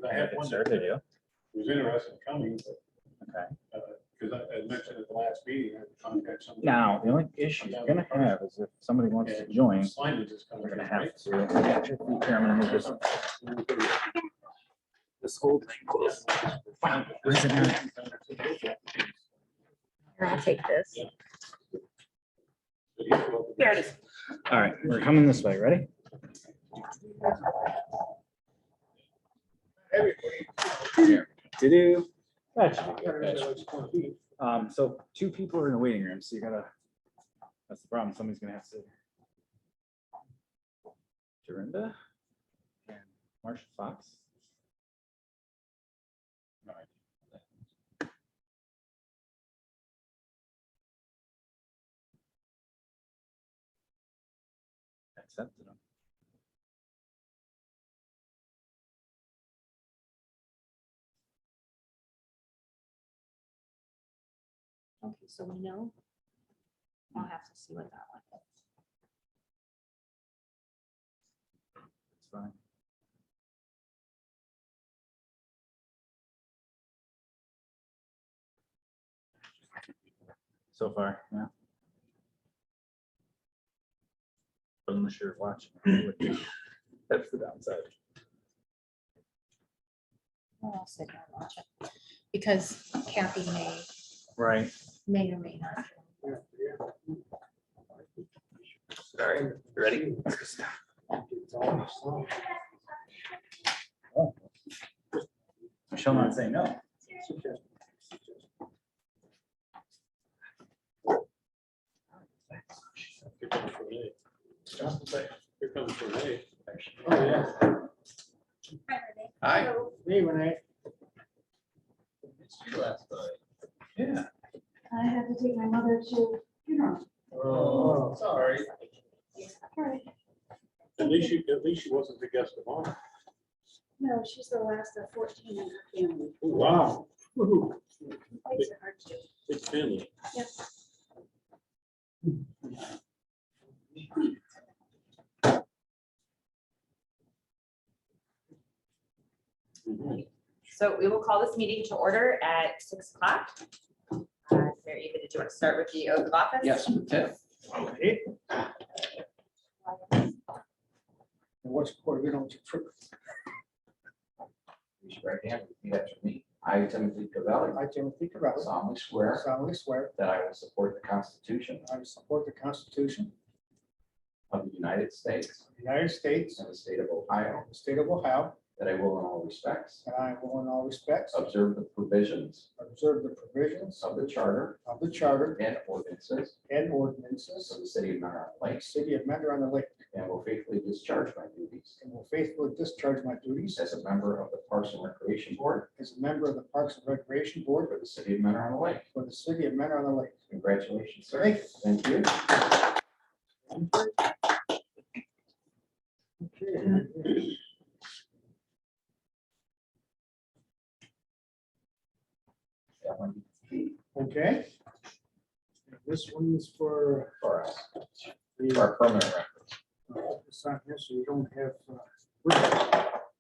I have one that video. was interested in coming, Okay. because I mentioned at the last meeting, I had to contact somebody. Now, the only issue you're gonna have is if somebody wants to join, Signage is coming. they're gonna right? have to. Get your feet here, I'm gonna move this whole thing close. Where's it at? I'll take this. There it is. All right, we're coming this way. Ready? Here. To-do. That should be good. So 2 people are in the waiting room, so you gotta, that's the problem. Somebody's gonna have to. Dorinda and Marsha Fox. Accepted them. Okay, so we know. I'll have to see what that one is. It's fine. So far, yeah. But unless you're watching, that's the downside. I'll sit down and watch it. Because Kathy Right. may or may not. All right, you ready? Oh. Michelle not saying no. Here comes Renee. Here comes Renee. Oh, yeah. Hi. Hey, Renee. Yeah. I had to take my mother to funeral. Oh, sorry. Sorry. At least she wasn't the guest of honor. No, she's the last of 14 in her family. Wow. Woo-hoo. Makes it hard to. Big family. Yep. So we will call this meeting to order at 6 o'clock. Mary Eva, did you want to start with the oath of office? Yes, Tim. Okay. And what's for, we don't. Raise your right hand, repeat after me. I, Timothy Cavelli, I, Timothy Cavelli, solemnly swear solemnly swear that I will support the Constitution I will support the Constitution of the United States of the United States and the state of Ohio, and the state of Ohio, that I will in all respects and I will in all respects observe the provisions observe the provisions of the charter of the charter and ordinances and of ordinances the city of Mount of the Lake, city of Medgar on the Lake, and will faithfully discharge my duties and will faithfully discharge my duties as a member of the Parks and Recreation Board as a member of the Parks and Recreation Board for the city of Mount Lake. for the city of Medgar on the Lake. Congratulations, sir. Thank you. Thank you. That one Okay. This one's for for us, for the, our permanent records. it's not here, so you don't have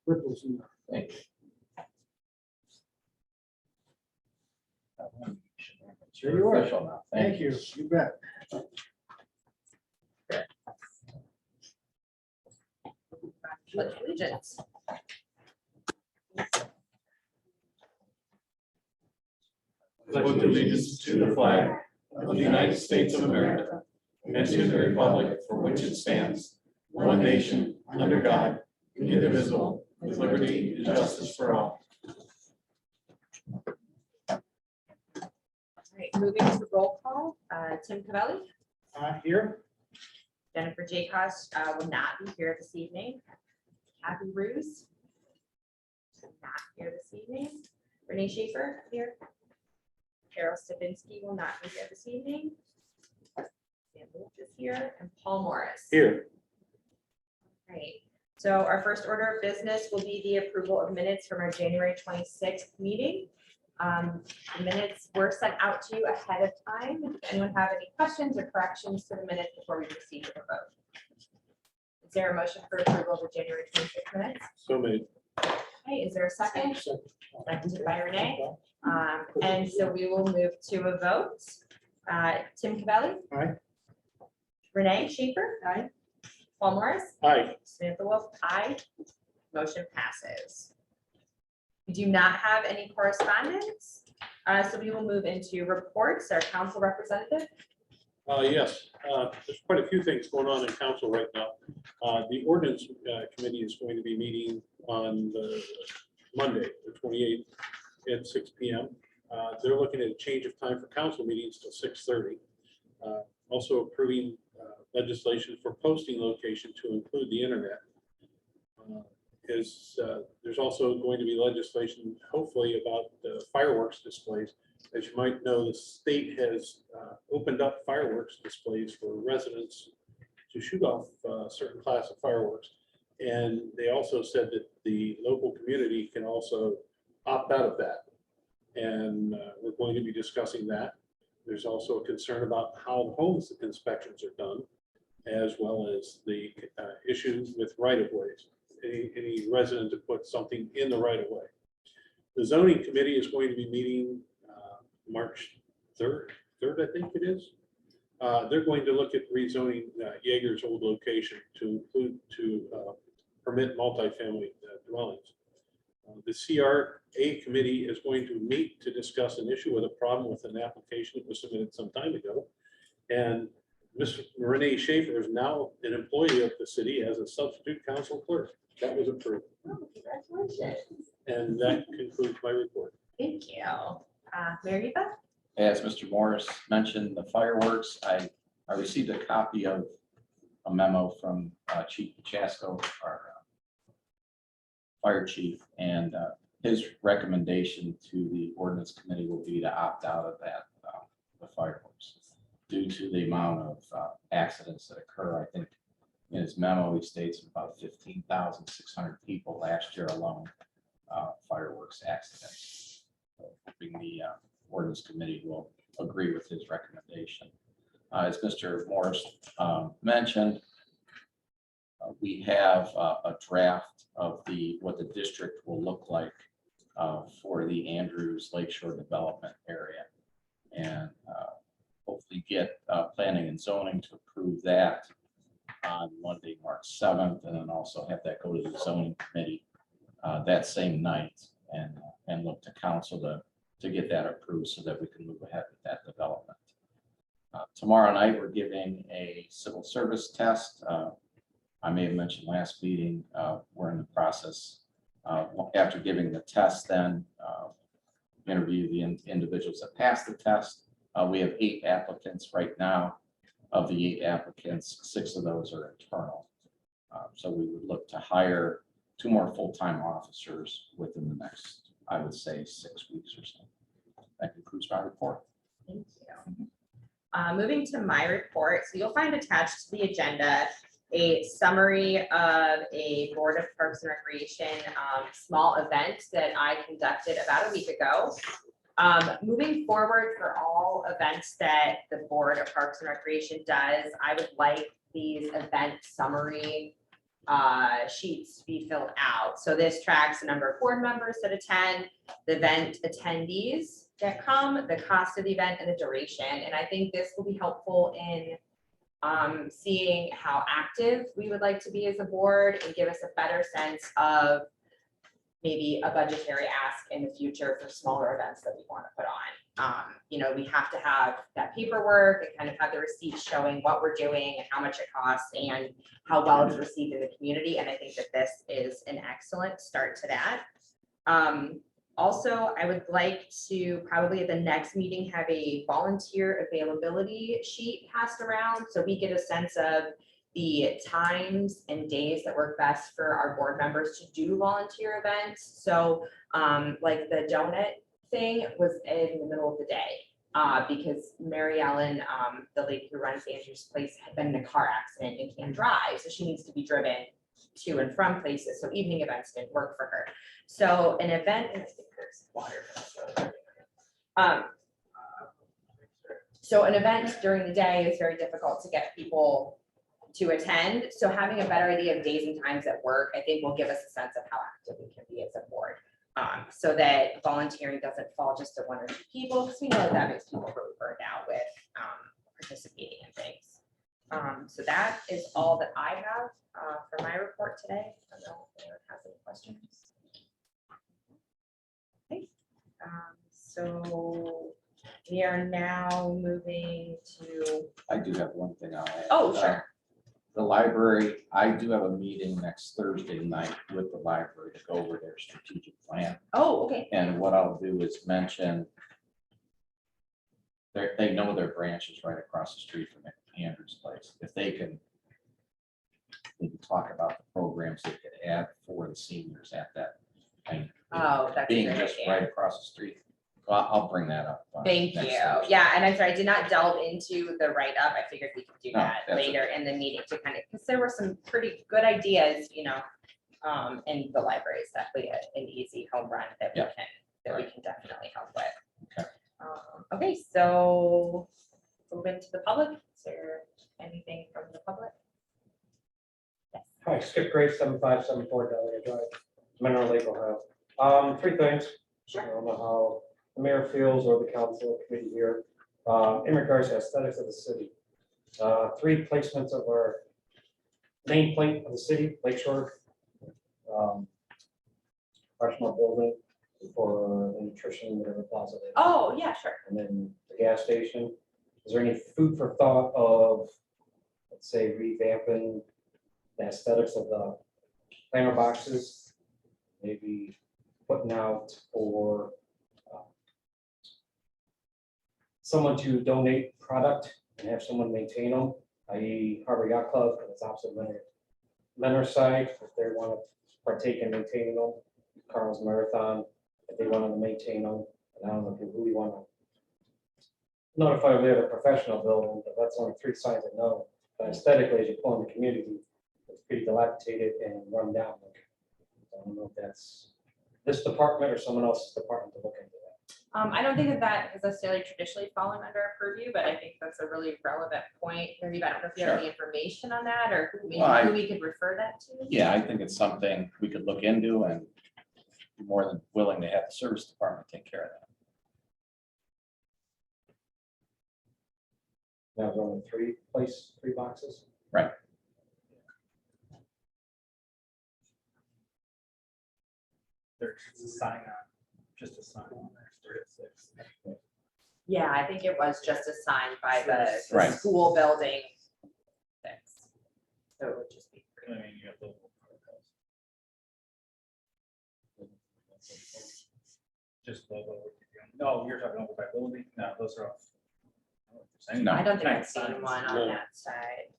ripples in the. Thank you. Here you are. Official now. Thank you, you bet. Pledge allegiance. Pledge allegiance to the flag of the United States of America and to the republic for which it stands, one nation, under God, indivisible, with liberty and justice for all. All right, moving to roll call, Tim Cavelli, Here, Jennifer Jacobs will not be here this evening. Kathy Ruse, not here this evening. Renee Schaefer here. Carol Stefanski will not be here this evening. Sam Wolf is here, and Paul Morris. Here. Right, so our first order of business will be the approval of minutes from our January 26th meeting. The minutes were sent out to you ahead of time. Does anyone have any questions or corrections to the minutes before we proceed to the vote? Is there a motion for approval of the January 26th minutes? So many. Okay, is there a second? Seconded by Renee. And so we will move to a vote. Tim Cavelli. Aye. Renee Schaefer. Aye. Paul Morris. Aye. Samantha Wolf, aye. Motion passes. We do not have any correspondence, so we will move into reports. Our council representative. Yes, there's quite a few things going on in council right now. The ordinance committee is going to be meeting on the Monday, the 28th at 6 p.m. They're looking at a change of time for council meetings till 6:30. Also approving legislation for posting location to include the internet. There's also going to be legislation, hopefully, about the fireworks displays. As you might know, the state has opened up fireworks displays for residents to shoot off a certain class of fireworks. And they also said that the local community can also opt out of that. And we're going to be discussing that. There's also a concern about how the homes inspections are done, as well as the issues with right-of-ways. Any resident to put something in the right-of-way. The zoning committee is going to be meeting March 3rd, I think it is. They're going to look at rezoning Jaeger's old location to include, permit multifamily dwellings. The CRA committee is going to meet to discuss an issue with a problem with an application that was submitted some time ago. And Ms. Renee Schaefer is now an employee of the city as a substitute council clerk. That was approved. Oh, congratulations. And that concludes my report. Thank you. Mary Eva? As Mr. Morris mentioned, the fireworks, I received a copy of a memo from Chief Chasko, our fire chief, and his recommendation to the ordinance committee will be to opt out of that, the fireworks, due to the amount of accidents that occur. I think in his memo, he states about 15,600 people last year alone, fireworks accidents. So hoping the ordinance committee will agree with his recommendation. As Mr. Morris mentioned, we have a draft of what the district will look like for the Andrews Lakeshore development area, and hopefully get planning and zoning to approve that on Monday, March 7th, and then also have that go to the zoning committee that same night, and look to council to get that approved so that we can move ahead with that development. Tomorrow night, we're giving a civil service test. I may have mentioned last meeting, we're in the process, after giving the test, then interview the individuals that passed the test. We have 8 applicants right now. Of the 8 applicants, 6 of those are internal. So we would look to hire 2 more full-time officers within the next, I would say, 6 weeks or so. That concludes my report. Thank you. Moving to my report, so you'll find attached to the agenda a summary of a Board of Parks and Recreation small event that I conducted about a week ago. Moving forward, for all events that the Board of Parks and Recreation does, I would like these event summary sheets to be filled out. So this tracks the number of board members that attend, the event attendees that come, the cost of the event, and the duration. And I think this will be helpful in seeing how active we would like to be as a board and give us a better sense of maybe a budgetary ask in the future for smaller events that we want to put on. You know, we have to have that paperwork and kind of have the receipts showing what we're doing and how much it costs and how well it's received in the community. And I think that this is an excellent start to that. Also, I would like to probably at the next meeting have a volunteer availability sheet passed around so we get a sense of the times and days that work best for our board members to do volunteer events. So like the donut thing was in the middle of the day because Mary Ellen, the lady who runs Andrew's Place, had been in a car accident and can't drive. So she needs to be driven to and from places. So evening events didn't work for her. So an event, and I think there's water. So an event during the day is very difficult to get people to attend. So having a better idea of days and times at work, I think will give us a sense of how active we can be as a board. So that volunteering doesn't fall just to one or two people, because we know that makes people really burned out with participating in things. So that is all that I have for my report today. I don't know if anyone has any questions. Okay. So we are now moving to, I do have one thing I'll add. oh, sure. The library, I do have a meeting next Thursday night with the library to go over their strategic plan. Oh, okay. And what I'll do is mention they know their branch is right across the street from Andrew's place. If they can talk about the programs they could add for the seniors at that. and Oh, that's a Being great just idea. right across the street. Well, I'll bring that up. Thank you. next Thursday. Yeah, and I'm sorry, I did not delve into the write-up. I figured we could do No, that that's later in the meeting to kind of, because there were some pretty good ideas, in the library is definitely an easy home run that we Yeah. can definitely help with. Okay. Okay, so open to the public. Is there anything from the public? Yes. Hi, Skip Grace, 7574 Delegate Drive, Mineral Lake, Ohio. Three things. I don't know how the mayor feels or the council committee here, in regards to aesthetics of the city. Three placements of our main plate of the city, Lakeshore. Arsenal building for the nutrition, whatever plaza. they- Oh, yeah, sure. And then the gas station. Is there any food for thought of, let's say, revamping the aesthetics of the planter boxes? Maybe putting out for someone to donate product and have someone maintain them, i.e. Harbor Yacht Club, because it's opposite Menor side, if they want to partake in maintaining them. Carl's Marathon, if they wanted to maintain them, and I don't know who we want to notify we have a professional building, but that's only three signs I know. But aesthetically, as you pull in the community, it's pretty dilapidated and run down. I don't know if that's this department or someone else's department to look into that. I don't think that has necessarily traditionally fallen under our purview, but I think that's a really relevant point. Maybe I don't know if you have any information on that or who we could refer that to. Yeah, I think it's something we could look into and be more than willing to have the service department take care of that. Now there's only three boxes. Right. There's a sign on, just a sign on there, 3 to 6. Yeah, I think it was just assigned by the Right. school building. Fix. So it would just be. I mean, you have local protocols. Just logo. No, you're talking over by Willoughby? No, those are off. No. I don't think I've Nice seen signs. one No. on that side.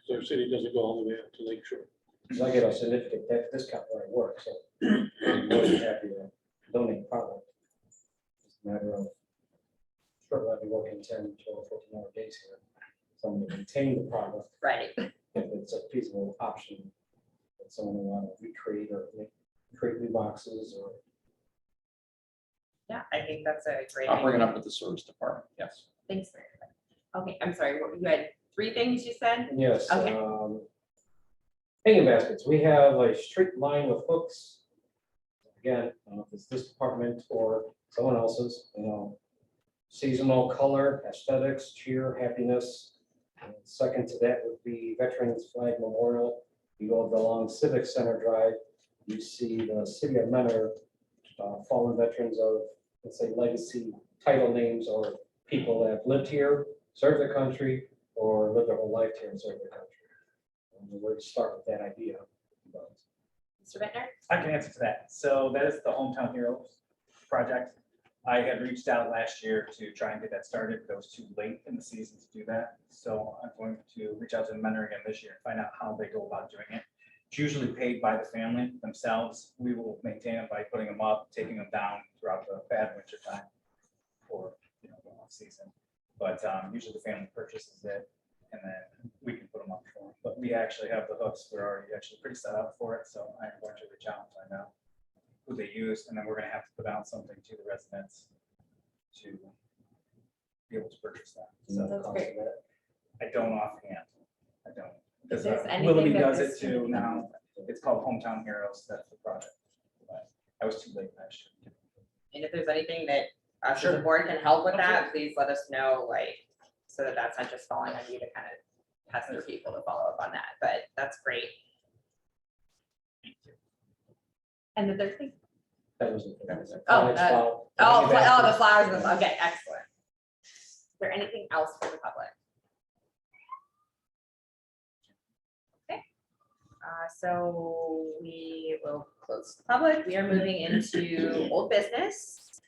So our city doesn't go all the way up to Lakeshore. Because I get a significant discount where I work, so I'm more than happy to donate product. It's a matter of, sure, I'll be working 10, 12, 14-hour days here. So I'm going to maintain the product Right. if it's a feasible option. If someone want to recreate or create new boxes or. Yeah, I think that's a great. I'll bring it idea. up with the service department, yes. Thanks. Mary. Okay, I'm sorry, you had 3 things you said? Yes. Okay. Hanging baskets, we have a straight line with hooks. Again, I don't know if it's this department or someone else's, seasonal color, aesthetics, cheer, happiness. And second to that would be Veterans Flag Memorial. You go along Civic Center Drive, you see the city of Menor, fallen veterans of, let's say, legacy title names or people that have lived here, served their country, or lived their whole life here and served their country. And we're to start with that idea. Mr. Bittner? I can answer to that. So that is the Hometown Heroes project. I had reached out last year to try and get that started, but it was too late in the season to do that. So I'm going to reach out to the Menor again this year and find out how they go about doing it. It's usually paid by the family themselves. We will maintain them by putting them up, taking them down throughout the bad winter time or, the off season. But usually the family purchases it and then we can put them up for them. But we actually have the hooks. We're already actually pretty set up for it. So I'm going to reach out and find out who they use. And then we're going to have to put out something to the residents to be able to purchase that. So That's great. I don't offhand. I don't. Because there's anything Willoughby that does this it too can- now. It's called Hometown Heroes. That's the project. But I was too late last year. And if there's anything that us as a Sure. board can help with that, please let us know, like, so that that's not just falling on you to kind of pester people to follow up on that, but that's great. And the third thing, That was it. Oh, Next oh, file. the flowers, okay, excellent. Is there anything else for the public? Okay, so we will close the public. We are moving into old business.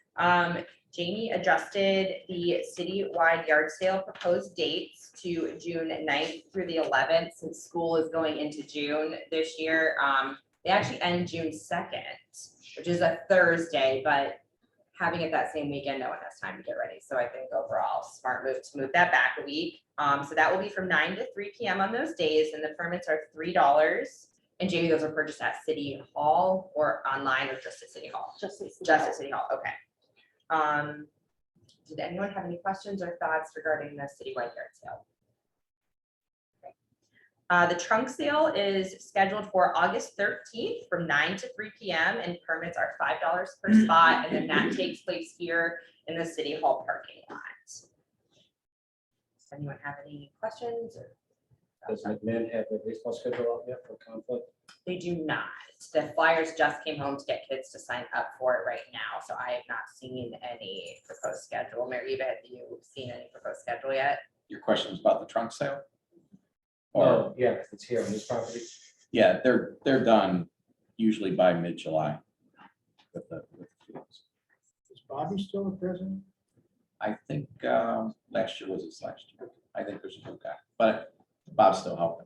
Jamie adjusted the citywide yard sale proposed dates to June 9th through the 11th, since school is going into June this year. They actually end June 2nd, which is a Thursday, but having it that same weekend, no one has time to get ready. So I think overall, smart move to move that back a week. So that will be from 9 to 3 p.m. on those days, and the permits are $3. And Jamie, those are purchased at City Hall or online, or just at City Hall? Just as. Just at City Hall, okay. Did anyone have any questions or thoughts regarding the citywide yard sale? Okay. The trunk sale is scheduled for August 13th from 9 to 3 p.m. and permits are $5 per spot, and then that takes place here in the City Hall parking lot. Does anyone have any questions? Or Does McMahon have their baseball schedule out yet for conflict? They do not. The flyers just came home to get kids to sign up for it right now, so I have not seen any proposed schedule. Mary Eva, have you seen any proposed schedule yet? Your question is about the trunk sale? Or, Oh, yeah, 'cause it's here on this property. yeah, they're done usually by mid-July with the fields. Is Bobby still the president? I think last year was his last year. I think there's a new guy, but Bob's still helping.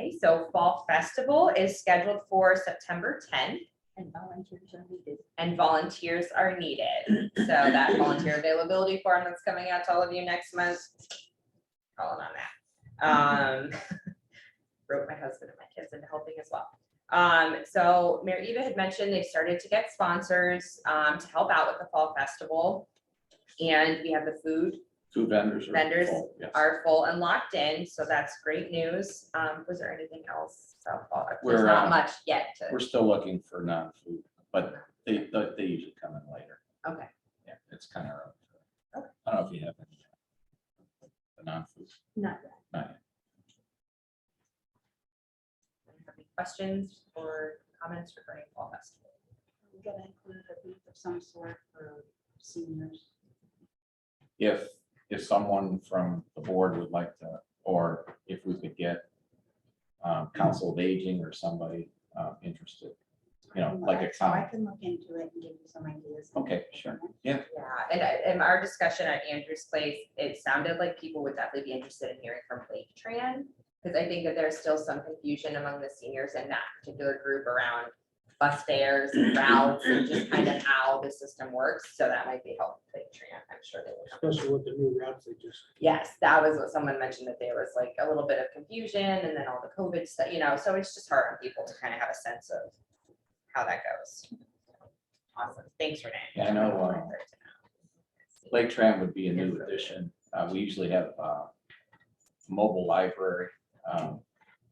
Okay, so Fall Festival is scheduled for September 10th. And volunteers are needed. And volunteers are needed. So that volunteer availability form that's coming out to all of you next month. Calling on that. Wrote my husband and my kids into helping as well. So Mary Eva had mentioned they've started to get sponsors to help out with the Fall Festival. And we have the food Food vendors are Vendors full, yes. are full and locked in, so that's great news. Was there anything else? So there's We're, not much yet to, We're still looking for non-food, but they usually come in later. okay. Yeah, it's kind of early. Okay. I don't know if you have any. The non-food. Not yet. Not yet. Any questions or comments regarding Fall Festival? We gotta include a booth of some sort for seniors. If someone from the board would like to, or if we could get Council of Aging or somebody interested, like a So I comment. can look into it and give you some ideas. Okay, sure. Yeah, and in our discussion at Andrew's Place, it sounded like people would definitely be interested in hearing from Lake Tran. Because I think that there's still some confusion among the seniors in that particular group around bus fares and routes and just kind of how the system works. So that might be helpful to Lake Tran. I'm sure they will. Especially with the new routes they just. Yes, that was what someone mentioned, that there was like a little bit of confusion and then all the COVID stuff, so it's just hard on people to kind of have a sense of how that goes. Awesome. Thanks, Renee. Yeah, I know, Lake Tran would be a new addition. We usually have a mobile library.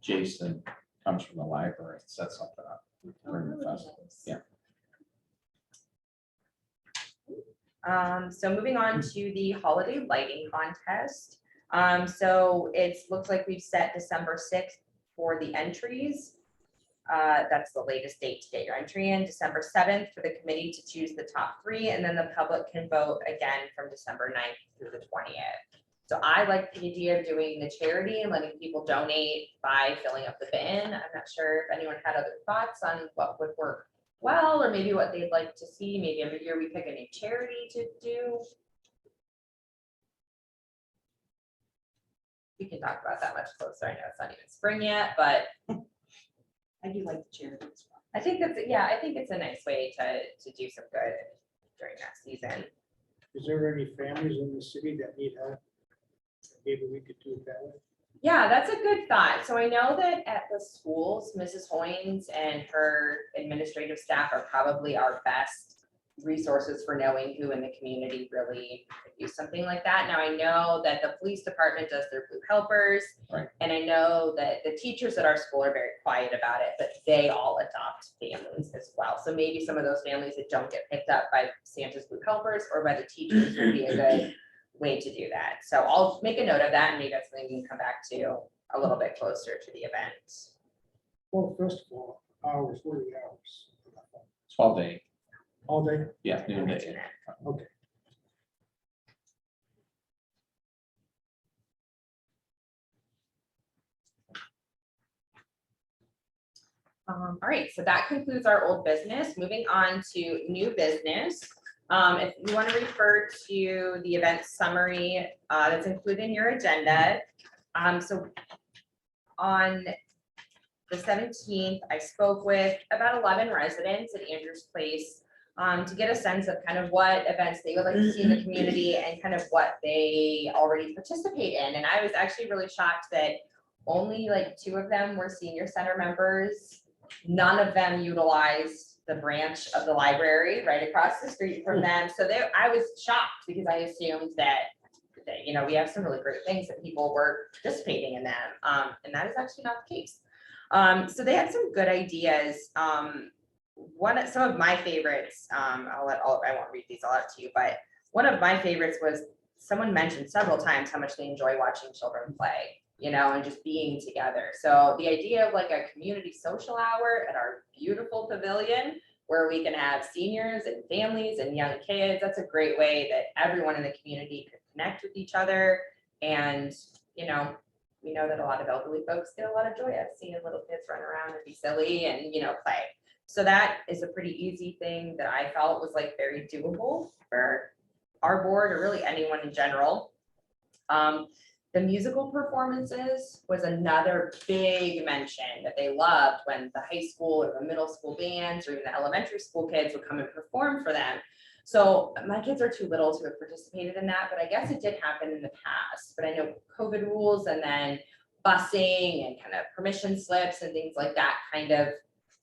Jason comes from the library, sets something up. during the festival. Yeah. So moving on to the holiday lighting contest. So it looks like we've set December 6th for the entries. That's the latest date to get your entry in. December 7th for the committee to choose the top 3, and then the public can vote again from December 9th through the 20th. So I like the idea of doing the charity and letting people donate by filling up the bin. I'm not sure if anyone had other thoughts on what would work well, or maybe what they'd like to see. Maybe every year we pick a new charity to do. We can talk about that much closer. I know it's not even spring yet, but I do like the charity as well. I think that's, yeah, I think it's a nice way to do some good during that season. Is there any families in the city that need help? Maybe we could do it that way. Yeah, that's a good thought. So I know that at the schools, Mrs. Hoynes and her administrative staff are probably our best resources for knowing who in the community really could use something like that. Now, I know that the police department does their Blue Helpers. Right. And I know that the teachers at our school are very quiet about it, but they all adopt families as well. So maybe some of those families that don't get picked up by Santa's Blue Helpers or by the teachers would be a good way to do that. So I'll make a note of that and maybe that's something we can come back to a little bit closer to the event. Well, first of all, hours, what are the hours? 12 day, All day? yeah, noon to 8. Okay. All right, so that concludes our old business. Moving on to new business. If you want to refer to the event summary that's included in your agenda. So on the 17th, I spoke with about 11 residents at Andrews Place to get a sense of kind of what events they would like to see in the community and kind of what they already participate in. And I was actually really shocked that only like 2 of them were senior center members. None of them utilized the branch of the library right across the street from them. So I was shocked because I assumed that, you know, we have some really great things that people were participating in them. And that is actually not the case. So they had some good ideas. Some of my favorites, I won't read these all out to you, but one of my favorites was someone mentioned several times how much they enjoy watching children play, you know, and just being together. So the idea of like a community social hour at our beautiful pavilion where we can have seniors and families and young kids, that's a great way that everyone in the community could connect with each other. And, you know, we know that a lot of elderly folks get a lot of joy out of seeing little kids run around and be silly and, you know, play. So that is a pretty easy thing that I felt was like very doable for our board or really anyone in general. The musical performances was another big mention that they loved when the high school or the middle school bands or even the elementary school kids would come and perform for them. So my kids are too little to have participated in that, but I guess it did happen in the past. But I know COVID rules and then busing and kind of permission slips and things like that kind of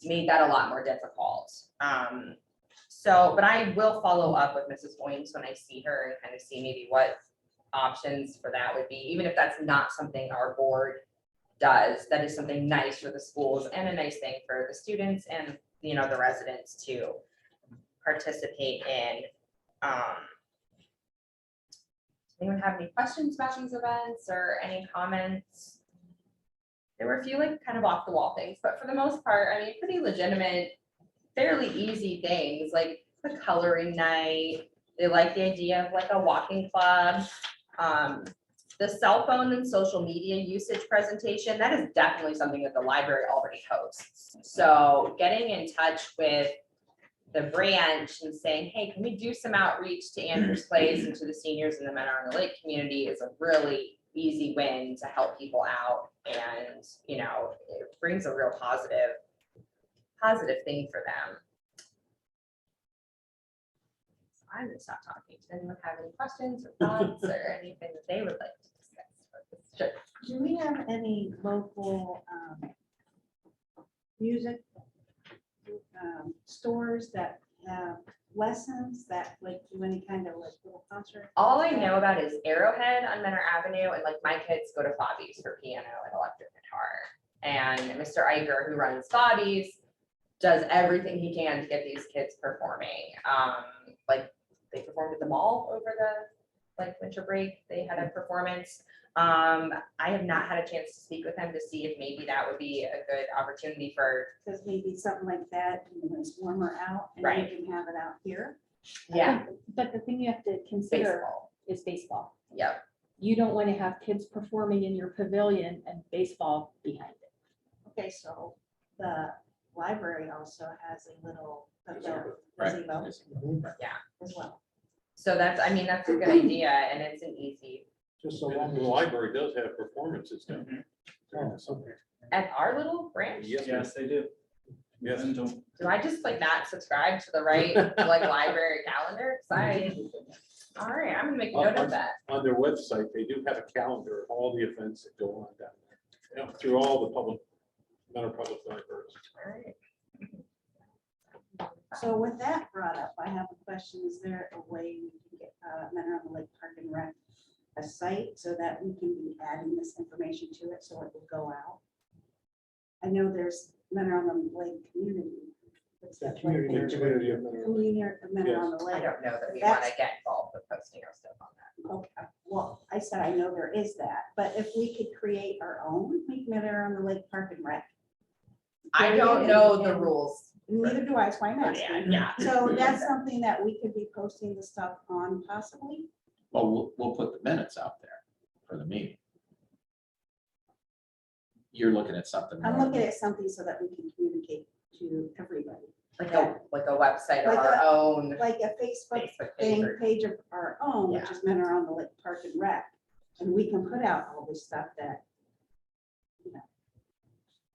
made that a lot more difficult. But I will follow up with Mrs. Boynes when I see her and kind of see maybe what options for that would be, even if that's not something our board does. That is something nice for the schools and a nice thing for the students and, you know, the residents to participate in. Anyone have any questions about these events or any comments? There were a few like kind of off the wall things, but for the most part, I mean, pretty legitimate, fairly easy things like the coloring night. They like the idea of like a walking club. The cell phone and social media usage presentation, that is definitely something that the library already hosts. So getting in touch with the branch and saying, hey, can we do some outreach to Andrews Place and to the seniors in the Mentor on the Lake community is a really easy win to help people out. And, you know, it brings a real positive thing for them. So I'm gonna stop talking. Does anyone have any questions or thoughts or anything that they would like to discuss? Sure. Do we have any local music stores that have lessons that like do any kind of like little concert? All I know about is Arrowhead on Mentor Avenue, and like my kids go to Bobby's for piano and electric guitar. And Mr. Iker, who runs Bobby's, does everything he can to get these kids performing. Like they performed at the mall over the winter break. They had a performance. I have not had a chance to speak with him to see if maybe that would be a good opportunity for. Because maybe something like that when it's warmer out and Right. we can have it out here. Yeah, But the thing you have to consider baseball. is baseball. Yep. You don't want to have kids performing in your pavilion and baseball behind it. Okay, so the library also has a little Right. gazebo Yeah. as well. So that's a good idea, and it's an easy Just so And long the as. library does have performances down Mhm. there. Oh, okay. at our little branch. Yes, Yes, they do. yes. Do I just like not subscribe to the right library calendar? 'Cause all right, I'm gonna make a note of that. On their website, they do have a calendar of all the events that go on down there, you know, through all the Mentor public libraries. All right. So with that brought up, I have a question. Is there a way we can get Mentor on the Lake Park and Rec a site so that we can be adding this information to it so it will go out? I know there's Mentor on the Lake community. What's that? Community. The community of Mineral. Community of Mentor on the I Lake. don't know that we That's- want to get involved with posting our stuff on that. Okay, well, I said I know there is that, but if we could create our own, make Mentor on the Lake Park and Rec. I don't know the rules. Neither do I, that's why I'm Yeah, asking. yeah. So that's something that we could be posting the stuff on possibly? Well, we'll put the minutes out there for the meeting. You're looking at something. I'm more- looking at something so that we can communicate to everybody, Like a website of Like our own like a Facebook Facebook page. thing, or- page of our own, which Yeah. is Men Are on the Lake Park and Rec. And we can put out all this stuff that, you know,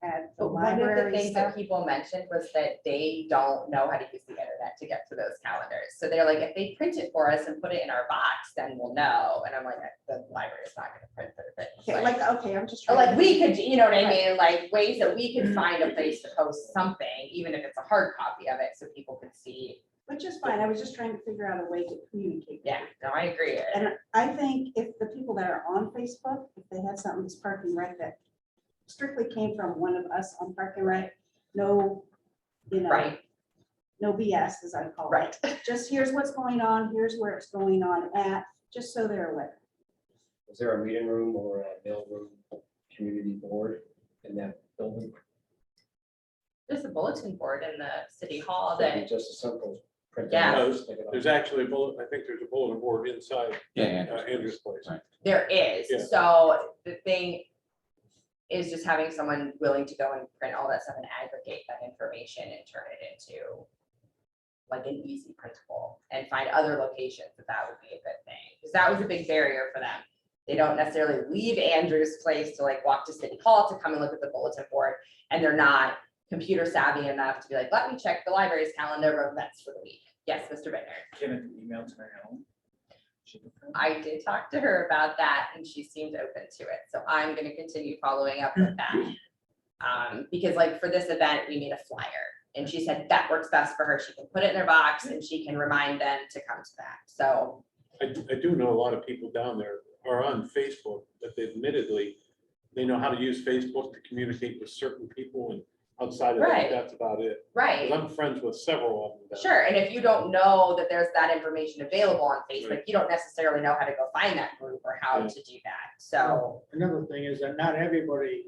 add the But one of the library things that stuff. people mentioned was that they don't know how to use the internet to get to those calendars. So they're like, if they print it for us and put it in our box, then we'll know. And I'm like, the library is not gonna print their thing. Okay, like, okay, I'm just Or trying. like we could, you know what I mean, like ways that we could find a place to post something, even if it's a hard copy of it, so people could see. Which is fine, I was just trying to figure out a way to communicate. with Yeah, no, I agree. And I think if the people that are on Facebook, if they had something that's Park and Rec that strictly came from one of us on Park and Rec, no, you know, Right, no BS, as I call it. right. Just here's what's going on, here's where it's going on at, just so they're aware. Is there a meeting room or a mail room community board in that building? There's a bulletin board in the city hall That'd be that, just a simple print. Yeah. There's actually a bullet, I think there's a bulletin board inside Yeah, Andrews. Andrew's place. Right. there is, Yeah. so the thing is just having someone willing to go and print all that stuff and aggregate that information and turn it into like an easy printable and find other locations that would be a good thing, because that was a big barrier for them. They don't necessarily leave Andrew's place to like walk to City Hall to come and look at the bulletin board, and they're not computer savvy enough to be like, let me check the library's calendar of events for the week. Yes, Mr. Bittner. Can it be emailed to Mary Ellen? I did talk to her about that and she seemed open to it. So I'm gonna continue following up with that. Because like for this event, we made a flyer and she said that works best for her. She can put it in their box and she can remind them to come to that. So, I do know a lot of people down there are on Facebook, but they admittedly, they know how to use Facebook to communicate with certain people, and outside of Right. that, that's about it. 'Cause right, I'm friends with several of them. down sure. And if you don't know that there's that information available on Facebook, you don't necessarily know how to go find that group or how Yeah. to do that. So, Another thing is that not everybody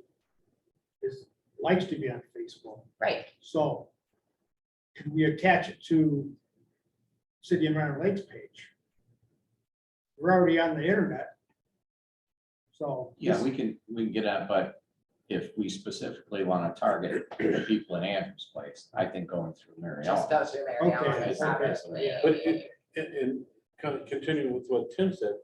likes to be on Facebook. right, So can we attach it to City of Manor Lakes page? We're already on the internet. So. Yeah, we can get out, but if we specifically want to target the people in Andrews Place, I think going through Mary just Ellen. goes through Mary Ellen, Okay, is okay, obviously. yeah. But and kind of continuing with what Tim said,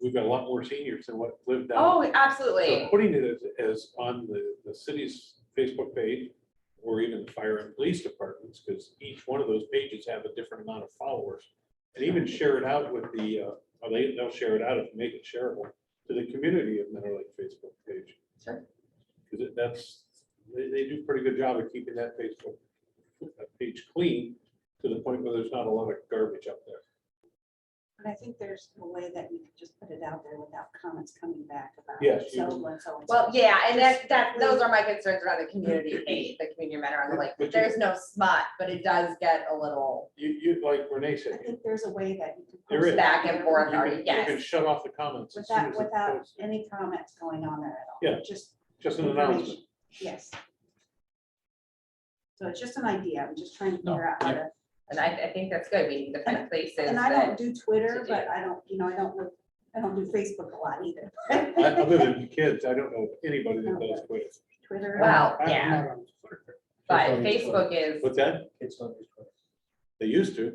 we've got a lot more seniors than what live down. Oh, So absolutely. putting it as on the city's Facebook page, or even the fire and police departments, because each one of those pages have a different amount of followers. And even share it out with they'll share it out if you make it shareable to the community of Mineral Lake Facebook page. Sure. Because they do a pretty good job of keeping that Facebook page clean to the point where there's not a lot of garbage up there. But I think there's a way that you could just put it out there without comments coming back about. Yes, you- So and so. Well, yeah, and those are my concerns around the community page, the community men are on the lake. But you- There's no smut, but it does get a little You, like Renee I said, think there's a way that you could. There post is. it back and there forth, you or can yes. shut off the comments as soon Without, as it's without posted. any comments going on there at all. Yeah. Just, Just an announcement. yes. So it's just an idea. I'm just trying to No, figure out how to, And I think that's good. We need to find places and I don't that, do Twitter, to do. but I don't do Facebook a lot either. Other than kids, I don't know anybody that does Twitter. Twitter. well, I'm yeah, not on Twitter. but Facebook is, What's that? Kids don't use Twitter. They used to.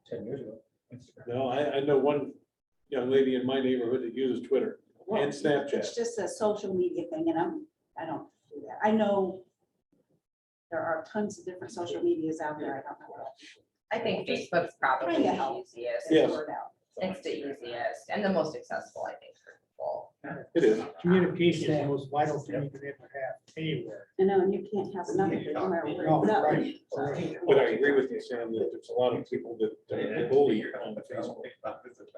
10 years ago. No, I know one young lady in my neighborhood that uses Twitter Well, and Snapchat. It's just a social media thing and I don't do that. I know there are tons of different social medias out there. I don't know what. I think Facebook's probably Trying to the help. easiest. Yes. Word out. It's the easiest and the most accessible, I think, for helpful. It is. Communication is the most vital thing you can ever have anywhere. I know, and you can't have enough of it, no matter where No, you go. right. But I agree with you, Sam, that there's a lot of people that bully on Facebook.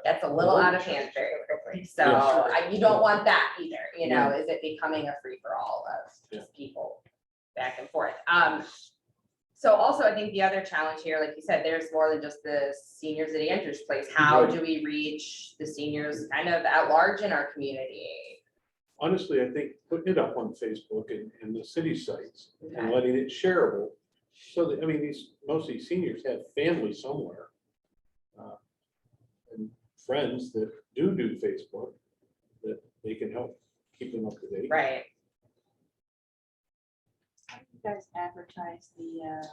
That's a little out of hand very quickly, so Yeah. you don't want that either, you know, is it becoming a free-for-all of Yeah. just people back and forth? So also, I think the other challenge here, like you said, there's more than just the seniors at Andrews Place. How do we reach the seniors kind of at large in our community? Honestly, I think putting it up on Facebook and the city sites and Okay. letting it shareable. So that, I mean, most of these seniors have family somewhere. And friends that do Facebook, that they can help keep them up to date. Right, How do you guys advertise the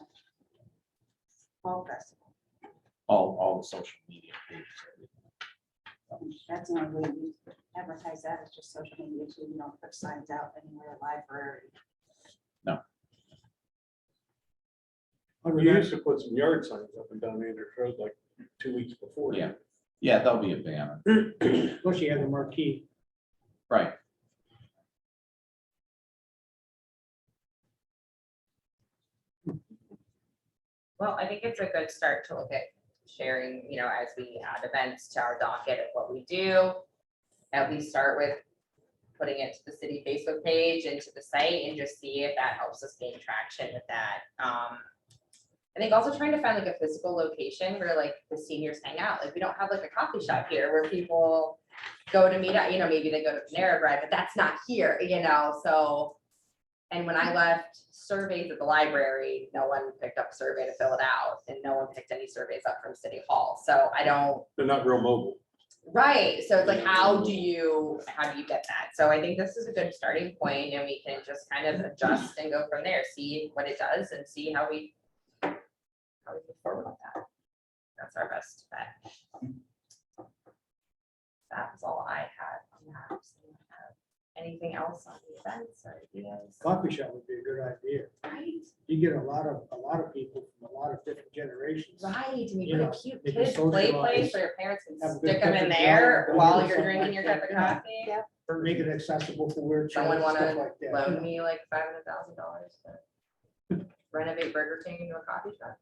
fall festival? All the social media pages. That's the only way you advertise that, is just social media too. You don't put signs out anywhere, library. Other We than used to put some yard signs up and down Andrews Road like 2 weeks before. Yeah. Yeah, there'll be a banner, plus you have the marquee. right? well, I think it's a good start to look at sharing, you know, as we add events to our docket of what we do. At least start with putting it to the city Facebook page and to the site and just see if that helps us gain traction with that. I think also trying to find like a physical location where like the seniors hang out. Like we don't have like a coffee shop here where people go to meet up, you know, maybe they go to Panera Bread, but that's not here, you know, so. And when I left surveys at the library, no one picked up a survey to fill it out and no one picked any surveys up from City Hall. So I don't, They're not real mobile. right, so it's like, how do you get that? So I think this is a good starting point and we can just kind of adjust and go from there, see what it does and see how we move forward with that. That's our best bet. That was all I had on that. So we have anything else on the events or ideas? Coffee shop would be a good idea. Right, You get a lot of people from a lot of different generations. right, and we You put a know, cute they can kids play socialize, place where your parents have can a good stick them in cup of there joe, while or you're something drinking your like cup of that. coffee. Yeah. Make it accessible for wheelchairs, Someone stuff wanna like that. you loan know. me like $500,000 to renovate Burger King into a coffee shop.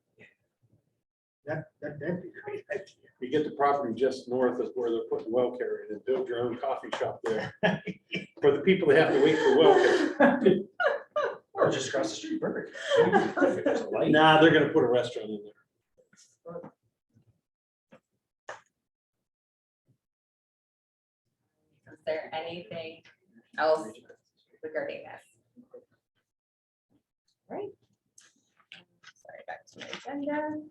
That'd be a great idea. You get the property just north of where they're putting well care in and build your own coffee shop there. For the people that have to wait for well care. Or just across the street, Burger King. That'd be perfect. There's a light. Nah, they're gonna put a restaurant in there. Is there anything else regarding this? Right. Sorry, back to my agenda.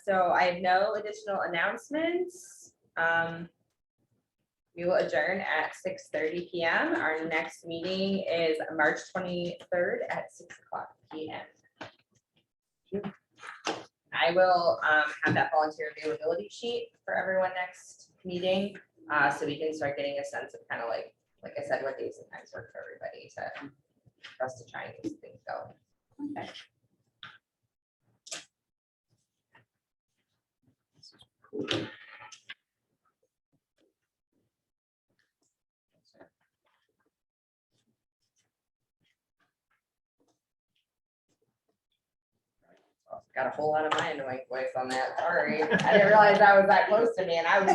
So I have no additional announcements. We will adjourn at 6:30 PM. Our next meeting is March 23rd at 6 o'clock PM. I will have that volunteer availability sheet for everyone next meeting, so we can start getting a sense of kind of like I said, what days and times work for everybody for us to try and get things going. Okay. Got a whole lot of my annoying voice on that, sorry. I didn't realize that was that close to me and I was like.